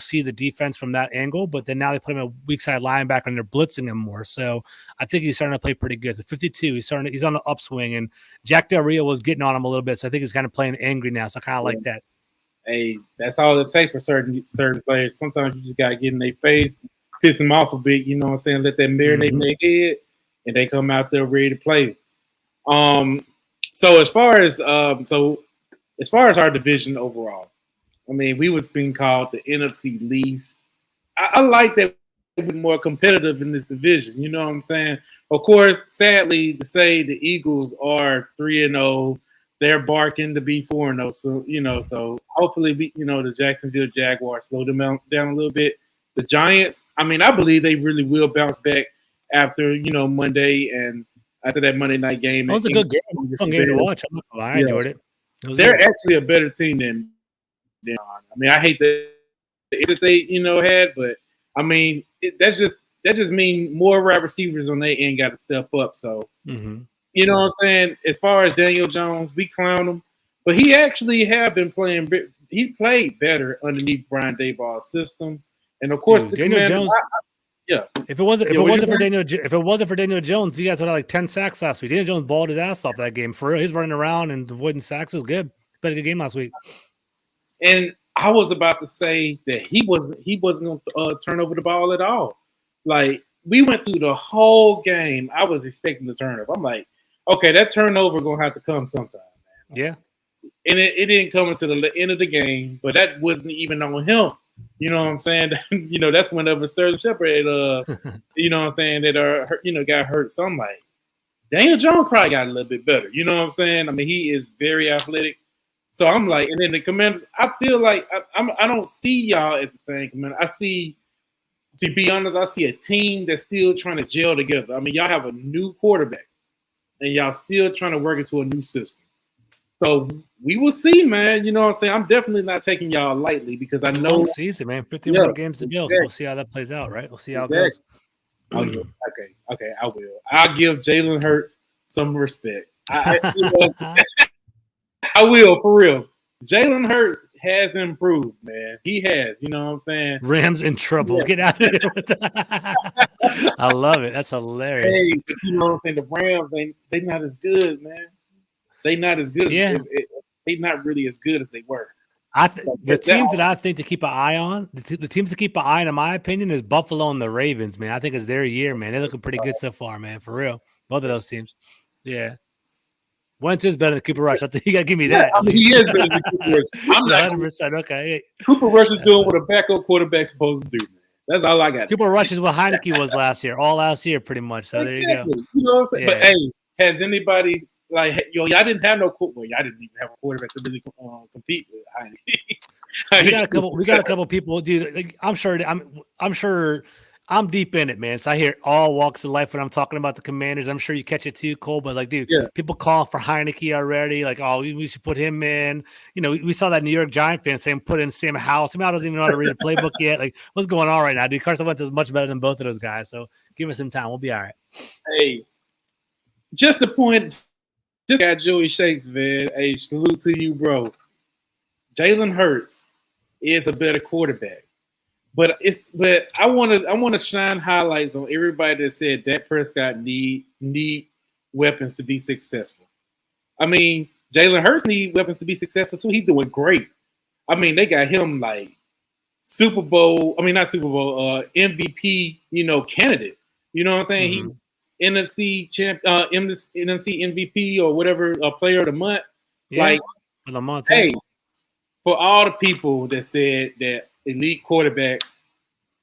see the defense from that angle. But then now they put him at weak side linebacker and they're blitzing him more. So I think he's starting to play pretty good. At 52, he's on the upswing, and Jack Del Rio was getting on him a little bit. So I think he's kind of playing angry now. So I kind of like that. Hey, that's all it takes for certain players. Sometimes you just gotta get in their face, piss them off a bit. You know what I'm saying? Let that marinate in their head, and they come out there ready to play. So as far as our division overall, I mean, we was being called the NFC least. I like that we're more competitive in this division. You know what I'm saying? Of course, sadly to say, the Eagles are 3-0. They're barking to be 4-0. So hopefully the Jacksonville Jaguars slow them down a little bit. The Giants, I mean, I believe they really will bounce back after Monday and after that Monday night game. That was a good game. Fun game to watch. I enjoyed it. They're actually a better team than I mean, I hate that they had, but I mean that just means more wide receivers on their end got to step up. So you know what I'm saying? As far as Daniel Jones, we clown him, but he actually have been playing. He played better underneath Brian Daboll's system, and of course, Daniel Jones. If it wasn't for Daniel Jones, you guys would have like 10 sacks last week. Daniel Jones balled his ass off that game. For real, he's running around and avoiding sacks. It was good. Played a good game last week. And I was about to say that he wasn't going to turn over the ball at all. Like we went through the whole game. I was expecting the turnover. I'm like, okay, that turnover gonna have to come sometime, man. Yeah. And it didn't come until the end of the game, but that wasn't even on him. You know what I'm saying? That's whenever Sterling Shepard, you know what I'm saying, that got hurt. So I'm like, Daniel Jones probably got a little bit better. You know what I'm saying? I mean, he is very athletic. So I'm like, and then the Commanders, I feel like I don't see y'all as the same Commanders. To be honest, I see a team that's still trying to gel together. I mean, y'all have a new quarterback, and y'all still trying to work into a new system. So we will see, man. You know what I'm saying? I'm definitely not taking y'all lightly because I know season, man. 50 more games to go, so we'll see how that plays out, right? We'll see how it goes. Okay, I will. I'll give Jalen Hurts some respect. I will, for real. Jalen Hurts has improved, man. He has. You know what I'm saying? Rams in trouble. Yeah. Get out of there with that. I love it. That's hilarious. Hey, you know what I'm saying? The Rams they not as good, man. They not as good. Yeah. They not really as good as they were. The teams that I think to keep an eye on, the teams to keep an eye on, in my opinion, is Buffalo and the Ravens, man. I think it's their year, man. They're looking pretty good so far, man. For real. Both of those teams. Yeah. Wentz is better than Cooper Rush. I think you got to give me that. I mean, he is better than Cooper Rush. I'm 100%. Okay. Cooper Rush is doing what a backup quarterback's supposed to do, man. That's all I got. Cooper Rush is what Heineke was last year, pretty much. So there you go. You know what I'm saying? Yeah. But hey, has anybody y'all didn't have no y'all didn't even have a quarterback to really compete with Heineke. We got a couple people, dude. Like, I'm sure I'm deep in it, man. So I hear all walks of life when I'm talking about the Commanders. I'm sure you catch it too, Cole. But like, dude, people call for Heineke already. Like, oh, we should put him in. We saw that New York Giant fan saying put in Sam Howell. Sam Howell doesn't even know how to read a playbook yet. Like, what's going on right now, dude? Carson Wentz is much better than both of those guys. So give us some time. We'll be all right. Hey, just a point. Just got Joey Shakes, man. Hey, salute to you, bro. Jalen Hurts is a better quarterback. But I want to shine highlights on everybody that said Dak Prescott need weapons to be successful. I mean, Jalen Hurts need weapons to be successful too. He's doing great. I mean, they got him like MVP, candidate. You know what I'm saying? NFC NFC MVP or whatever player of the month. Yeah, Like, for the month. hey, for all the people that said that elite quarterbacks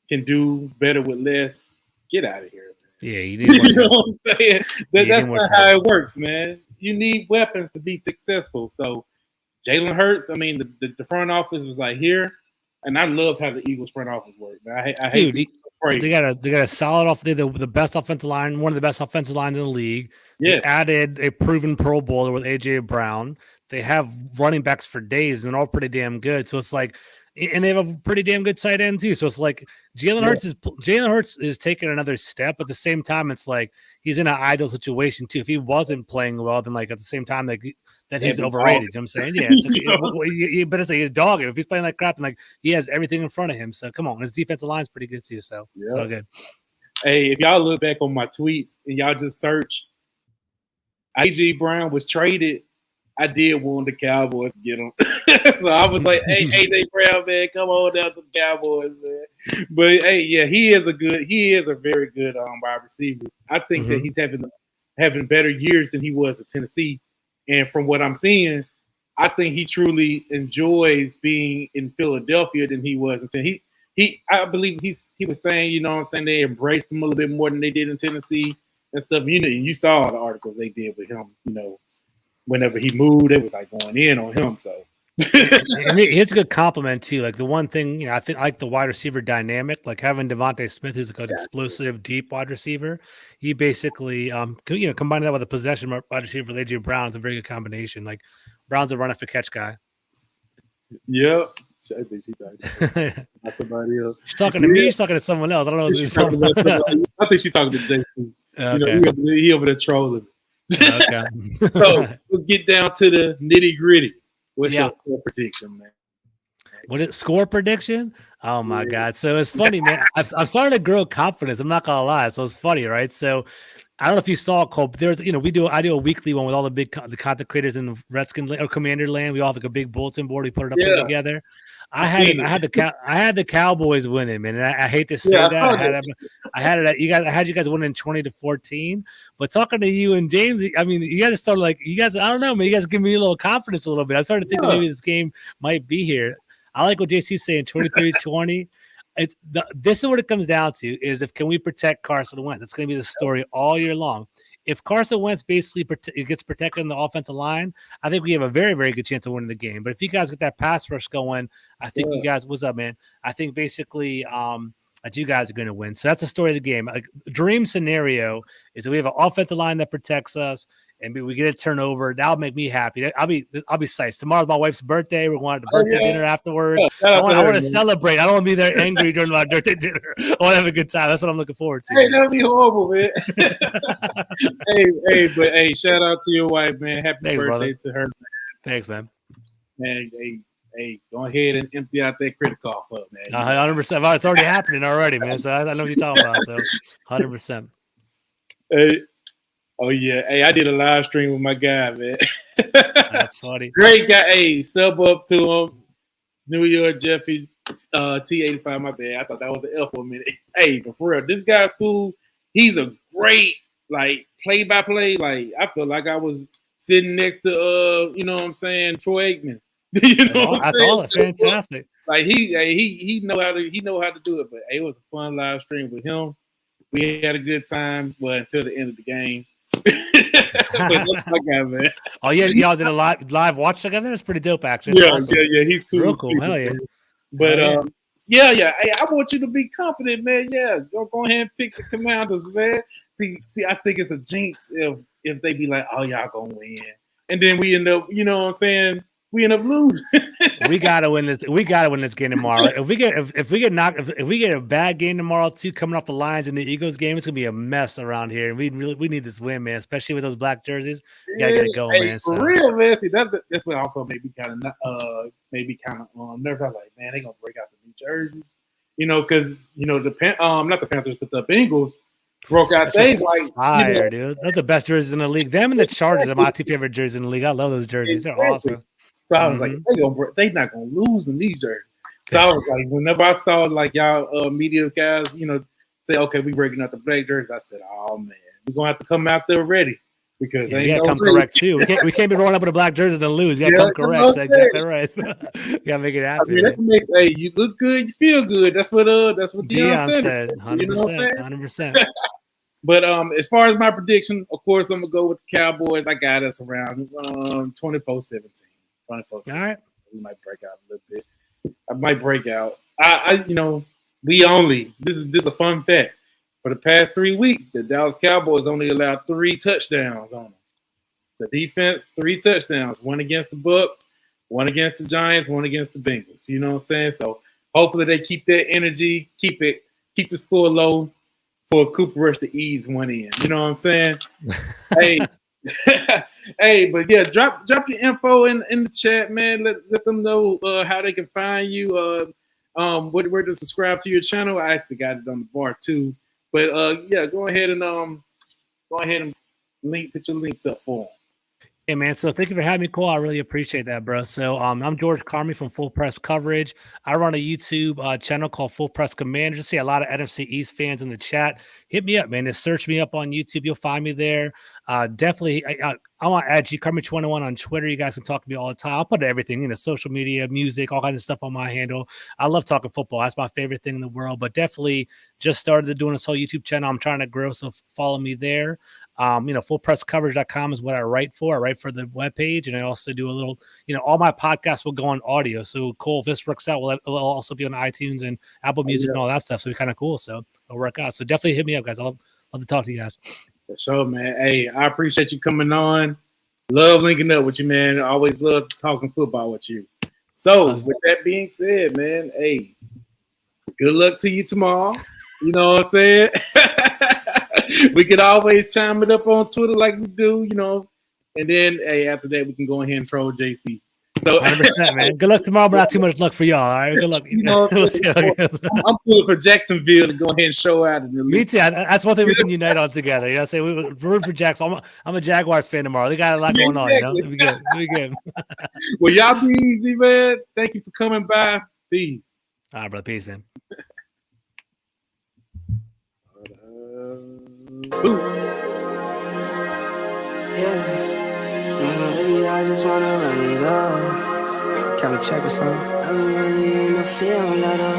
can do better with less, get out of here. Yeah, you need more You know talent. what I'm saying? Yeah, That's more not how it works, man. You need weapons to be successful. So Jalen Hurts, I mean, the front office was like here, and I love how the Eagles front office worked. Man. I hate Dude, they got a solid off. They're the best offensive line, one of the best offensive lines in the league. They added a proven Pro Bowler with AJ Brown. They have running backs for days, and they're all pretty damn good. So it's like, and they have a pretty damn good tight end too. So it's like Jalen Hurts is taking another step. At the same time, it's like he's in an ideal situation too. If he wasn't playing well, then like at the same time, like that he's overrated. You know what I'm saying? Yeah. So you better say he's dogging. If he's playing like crap, then like he has everything in front of him. So come on, his defensive line's pretty good too. So it's all good. Hey, if y'all look back on my tweets and y'all just search, AJ Brown was traded. I did want the Cowboys to get him. So I was like, hey, AJ Brown, man, come on down to the Cowboys, man. But hey, yeah, he is a very good wide receiver. I think that he's having better years than he was at Tennessee. And from what I'm seeing, I think he truly enjoys being in Philadelphia than he was in Tennessee. I believe he was saying, you know what I'm saying, they embraced him a little bit more than they did in Tennessee and stuff. You know, you saw all the articles they did with him, you know. Whenever he moved, it was like going in on him. So and it's a good compliment too. Like the one thing, you know, I think I like the wide receiver dynamic, like having Devontae Smith, who's like an explosive deep wide receiver. He basically, combining that with a possession wide receiver with AJ Brown is a very good combination. Like Brown's a run after catch guy. Yep. I think she's talking to somebody else. She's talking to me. She's talking to someone else. I don't know. What she's talking about. I think she's talking to Jason. Okay. You know, he over there trolling. Okay. So we'll get down to the nitty gritty. What's your score prediction, man? What is score prediction? Oh my God. So it's funny, man. I'm starting to grow confidence. I'm not gonna lie. So it's funny, right? So I don't know if you saw Cole. There's, you know, I do a weekly one with all the content creators in the Redskin or Commander land. We all have like a big bulletin board. We put it up there together. I had the Cowboys winning, man. And I hate to say that. I had you guys winning 20-14. But talking to you and James, I mean, you guys started I don't know, man. You guys give me a little confidence a little bit. I started to think that maybe this game might be here. I like what JC's saying, 23-20. This is what it comes down to: is can we protect Carson Wentz? That's going to be the story all year long. If Carson Wentz basically gets protected in the offensive line, I think we have a very, very good chance of winning the game. But if you guys get that pass rush going, I think you guys, what's up, man? I think basically that you guys are going to win. So that's the story of the game. Like, dream scenario is that we have an offensive line that protects us, and we get a turnover. That'll make me happy. I'll be psyched. Tomorrow's my wife's birthday. We're going to the birthday dinner afterwards. I want to celebrate. I don't want to be there angry during my birthday dinner. I want to have a good time. That's what I'm looking forward to. Hey, that'd be horrible, man. hey, shout out to your wife, man. Happy birthday to her. Thanks, man. Man, hey, go ahead and empty out that credit card for man. 100%. It's already happening already, man. So I know what you're talking about. So 100%. Hey. Oh yeah, hey, I did a live stream with my guy, man. That's funny. Great guy. Hey, sub up to him. New York Jeffy T85. My bad. I thought that was the F for a minute. Hey, but for real, this guy's cool. He's a great play-by-play. Like, I feel like I was sitting next to you know what I'm saying, Troy Aikman. You know what I'm saying? All. That's fantastic. Like he know how to do it. But it was a fun live stream with him. We had a good time, until the end of the game. That's my guy, man. Oh yeah, y'all did a live watch together. It's pretty dope, actually. Yeah, awesome. yeah, he's cool. Real cool. Hell yeah. But yeah. Hey, I want you to be confident, man. Yeah, go ahead and pick the Commanders, man. See, I think it's a jinx if they be like, oh, y'all gonna win, and then we end up, you know what I'm saying? We end up losing. We gotta win this. We gotta win this game tomorrow. If we get a bad game tomorrow too, coming off the Lions and the Eagles game, it's gonna be a mess around here. And we need this win, man. Especially with those black jerseys. You gotta get it going, man. For real, man. See, that's what also made me kind of nervous. I was like, man, they gonna break out the new jerseys, you know, because you know not the Panthers, but the Bengals broke out. They fire, dude. Those are the best jerseys in the league. Them and the Chargers are my two favorite jerseys in the league. I love those jerseys. They're awesome. So I was like, they not gonna lose in these jerseys. So I was like, whenever I saw like y'all media guys, you know, say, okay, we breaking out the black jerseys, I said, oh man, we're gonna have to come out there ready because Yeah, ain't we gotta no come race. correct too. We can't be rolling up with a black jersey and lose. You gotta come correct. That's exactly right. So, you gotta make it I happen. mean, that makes hey, you look good, you feel good. That's what Dion Sanders said. said. You know what I'm 100%. saying? 100%. But as far as my prediction, of course, I'm gonna go with the Cowboys. I got us around 24-17. 24-17. All right. We might break out a little bit. I might break out. I this is a fun fact. For the past 3 weeks, the Dallas Cowboys only allowed 3 touchdowns on them. The defense, 3 touchdowns. 1 against the Bucks, 1 against the Giants, 1 against the Bengals. You know what I'm saying? So hopefully they keep that energy, keep the score low for Cooper Rush to ease one in. You know what I'm saying? Hey. Hey, but yeah, drop your info in the chat, man. Let them know how they can find you. Where to subscribe to your channel. I actually got it on the bar too. But yeah, go ahead and put your links up for them. Hey, man. So thank you for having me, Cole. I really appreciate that, bro. So I'm George Carmi from Full Press Coverage. I run a YouTube channel called Full Press Commander. Just see a lot of NFC East fans in the chat. Hit me up, man. Just search me up on YouTube. You'll find me there. Definitely, I want to add Carmi21 on Twitter. You guys can talk to me all the time. I'll put everything, social media, music, all kinds of stuff on my handle. I love talking football. That's my favorite thing in the world. But definitely just started doing this whole YouTube channel. I'm trying to grow, so follow me there. Fullpresscoverage.com is what I write for. I write for the webpage, and I also do a little, all my podcasts will go on audio. So Cole, if this works out, it'll also be on iTunes and Apple Music and all that stuff. So it's kind of cool. So it'll work out. So definitely hit me up, guys. I love to talk to you guys. For sure, man. Hey, I appreciate you coming on. Love linking up with you, man. I always love talking football with you. So with that being said, man, hey, good luck to you tomorrow. You know what I'm saying? We could always chime it up on Twitter like we do, and then hey, after that we can go ahead and troll JC. So 100%, man. Good luck tomorrow, but not too much luck for y'all. All right, good luck. I'm pulling for Jacksonville to go ahead and show out. Me too. That's one thing we can unite on together. Say we're rooting for Jackson. I'm a Jaguars fan tomorrow. They got a lot going on. It'll be good. It'll be good. Well, y'all be easy, man. Thank you for coming by. Peace. All right, brother. Peace, man. I just wanna run it up. Can we check or something? I've been really in the field, let up,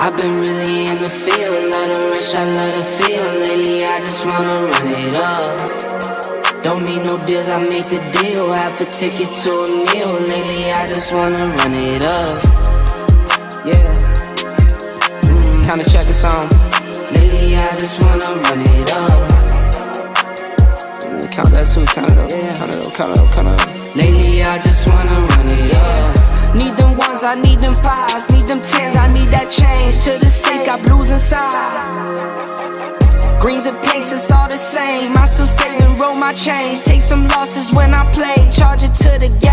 I've been really in the field, let her rush, I let her feel. Lately, I just wanna run it up. Don't need no deals, I make the deal. Half a ticket to a meal. Lately, I just wanna run it up. Yeah. Kinda check the song. Lately, I just wanna run it up. Count that too, count it up. Lately, I just wanna run it up. Need them ones, I need them fives, need them tens, I need that change. To the safe, got blues inside. Greens and pinks, it's all the same. I still save and roll my change. Take some losses when I play, charge it to the game.